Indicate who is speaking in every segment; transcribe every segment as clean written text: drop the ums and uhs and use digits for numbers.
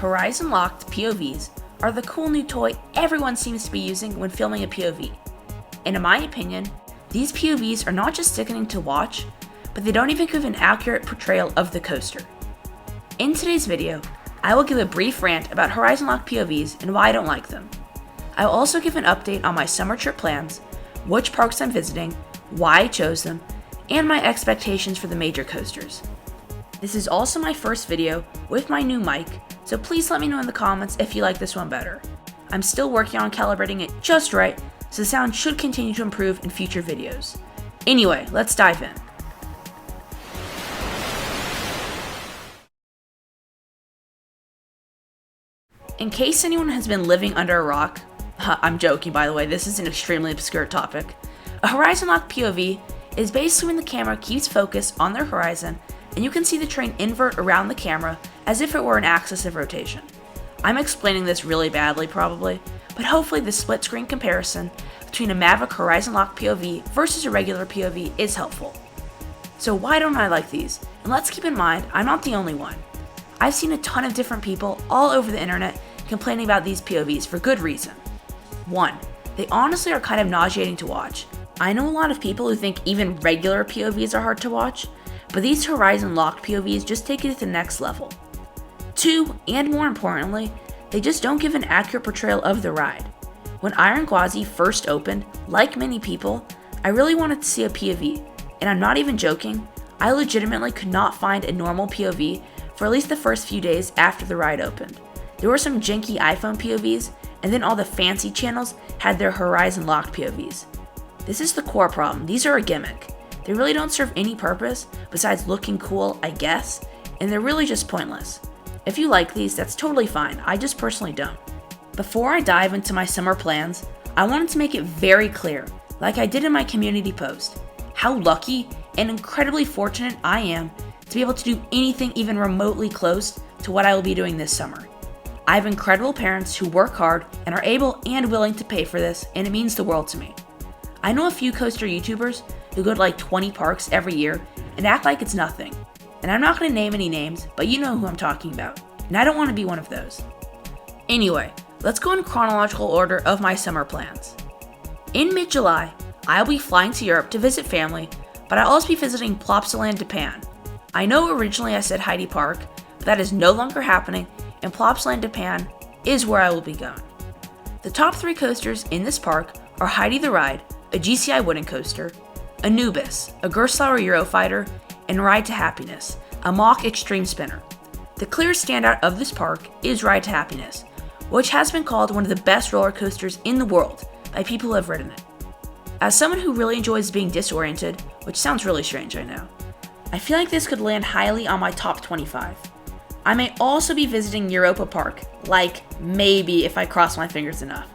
Speaker 1: Horizon Locked POVs are the cool new toy everyone seems to be using when filming a POV. And in my opinion, these POVs are not just sickening to watch, but they don't even give an accurate portrayal of the coaster. In today's video, I will give a brief rant about Horizon Locked POVs and why I don't like them. I will also give an update on my summer trip plans, which parks I'm visiting, why I chose them, and my expectations for the major coasters. This is also my first video with my new mic, so please let me know in the comments if you like this one better. I'm still working on calibrating it just right, so the sound should continue to improve in future videos. Anyway, let's dive in. In case anyone has been living under a rock, I'm joking by the way, this is an extremely obscure topic. A Horizon Locked POV is basically when the camera keeps focus on their horizon and you can see the train invert around the camera as if it were an axis of rotation. I'm explaining this really badly probably, but hopefully the split screen comparison between a Maverick Horizon Locked POV versus a regular POV is helpful. So why don't I like these? And let's keep in mind, I'm not the only one. I've seen a ton of different people all over the internet complaining about these POVs for good reason. 1. They honestly are kind of nauseating to watch. I know a lot of people who think even regular POVs are hard to watch, but these Horizon Locked POVs just take it to the next level. 2, and more importantly, they just don't give an accurate portrayal of the ride. When Iron Gwazi first opened, like many people, I really wanted to see a POV, and I'm not even joking, I legitimately could not find a normal POV for at least the first few days after the ride opened. There were some janky iPhone POVs, and then all the fancy channels had their Horizon Locked POVs. This is the core problem, these are a gimmick. They really don't serve any purpose besides looking cool, I guess, and they're really just pointless. If you like these, that's totally fine, I just personally don't. Before I dive into my summer plans, I wanted to make it very clear, like I did in my community post, how lucky and incredibly fortunate I am to be able to do anything even remotely close to what I will be doing this summer. I have incredible parents who work hard and are able and willing to pay for this, and it means the world to me. I know a few coaster YouTubers who go to like 20 parks every year and act like it's nothing. And I'm not going to name any names, but you know who I'm talking about. And I don't want to be one of those. Anyway, let's go in chronological order of my summer plans. In mid-July, I'll be flying to Europe to visit family, but I'll also be visiting Plopsaland, Japan. I know originally I said Heidi Park, but that is no longer happening, and Plopsaland, Japan is where I will be going. The top 3 coasters in this park are Heidi the Ride, a GCI wooden coaster, Anubis, a Gerstlauer Eurofighter, and Ride to Happiness, a mock extreme spinner. The clear standout of this park is Ride to Happiness, which has been called one of the best roller coasters in the world by people who have ridden it. As someone who really enjoys being disoriented, which sounds really strange, I know, I feel like this could land highly on my top 25. I may also be visiting Europa Park, like maybe if I cross my fingers enough,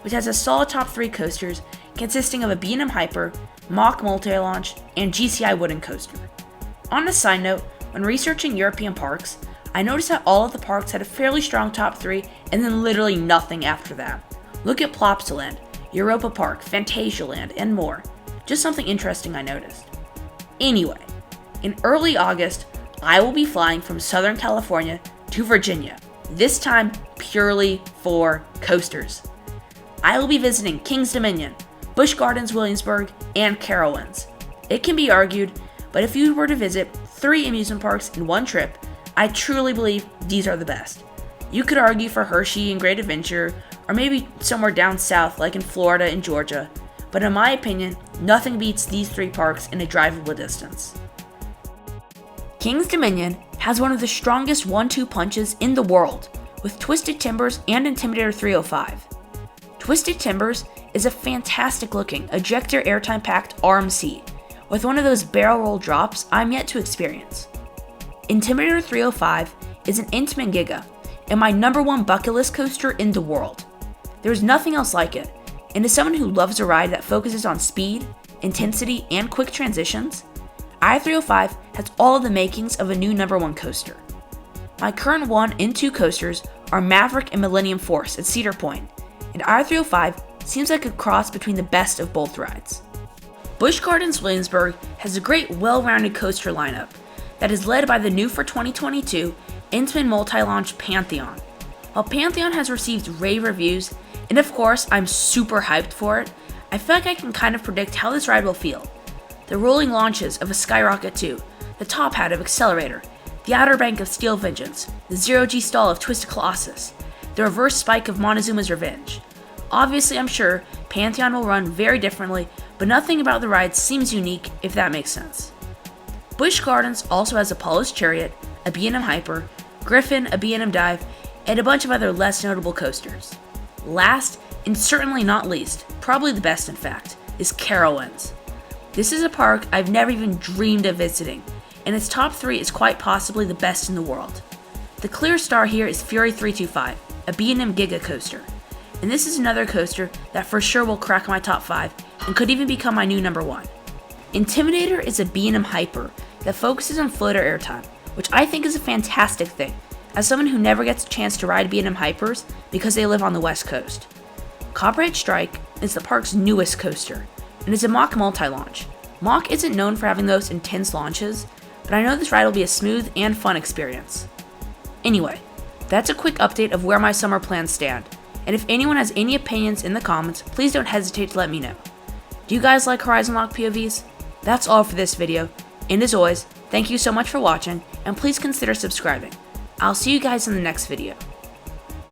Speaker 1: which has a solid top 3 coasters consisting of a B&M Hyper, Mock Multi-Launch, and GCI wooden coaster. On a side note, when researching European parks, I noticed that all of the parks had a fairly strong top 3 and then literally nothing after that. Look at Plopsaland, Europa Park, Phantasialand, and more. Just something interesting I noticed. Anyway, in early August, I will be flying from Southern California to Virginia, this time purely for coasters. I will be visiting King's Dominion, Busch Gardens Williamsburg, and Carowinds. It can be argued, but if you were to visit 3 amusement parks in one trip, I truly believe these are the best. You could argue for Hershey and Great Adventure, or maybe somewhere down south like in Florida and Georgia, but in my opinion, nothing beats these 3 parks in a drivable distance. King's Dominion has one of the strongest 1-2 punches in the world, with Twisted Timbers and Intimidator 305. Twisted Timbers is a fantastic looking ejector airtime packed RMC, with one of those barrel roll drops I'm yet to experience. Intimidator 305 is an Intamin Giga, and my #1 bucket list coaster in the world. There's nothing else like it, and as someone who loves a ride that focuses on speed, intensity, and quick transitions, I-305 has all of the makings of a new #1 coaster. My current 1 and 2 coasters are Maverick and Millennium Force at Cedar Point, and I-305 seems like a cross between the best of both rides. Busch Gardens Williamsburg has a great well-rounded coaster lineup that is led by the new for 2022 Intamin Multi-Launch Pantheon, While Pantheon has received rave reviews, and of course I'm super hyped for it, I feel like I can kind of predict how this ride will feel. The rolling launches of a Skyrocket 2, the top hat of Accelerator, the outer bank of Steel Vengeance, the zero-G stall of Twisted Colossus, the reverse spike of Montezuma's Revenge. Obviously, I'm sure Pantheon will run very differently, but nothing about the ride seems unique, if that makes sense. Busch Gardens also has Apollo's Chariot, a B&M Hyper, Griffin, a B&M Dive, and a bunch of other less notable coasters. Last, and certainly not least, probably the best in fact, is Carowinds. This is a park I've never even dreamed of visiting, and its top 3 is quite possibly the best in the world. The clear star here is Fury 325, a B&M Giga coaster, and this is another coaster that for sure will crack my top 5 and could even become my new number 1. Intimidator is a B&M Hyper that focuses on floater airtime, which I think is a fantastic thing, as someone who never gets a chance to ride B&M Hypers because they live on the West Coast. Copperhead Strike is the park's newest coaster, and is a Mach multi-launch. Mach isn't known for having those intense launches, but I know this ride will be a smooth and fun experience. Anyway, that's a quick update of where my summer plans stand, and if anyone has any opinions in the comments, please don't hesitate to let me know. Do you guys like Horizon Locked POVs? That's all for this video, and as always, thank you so much for watching, and please consider subscribing. I'll see you guys in the next video.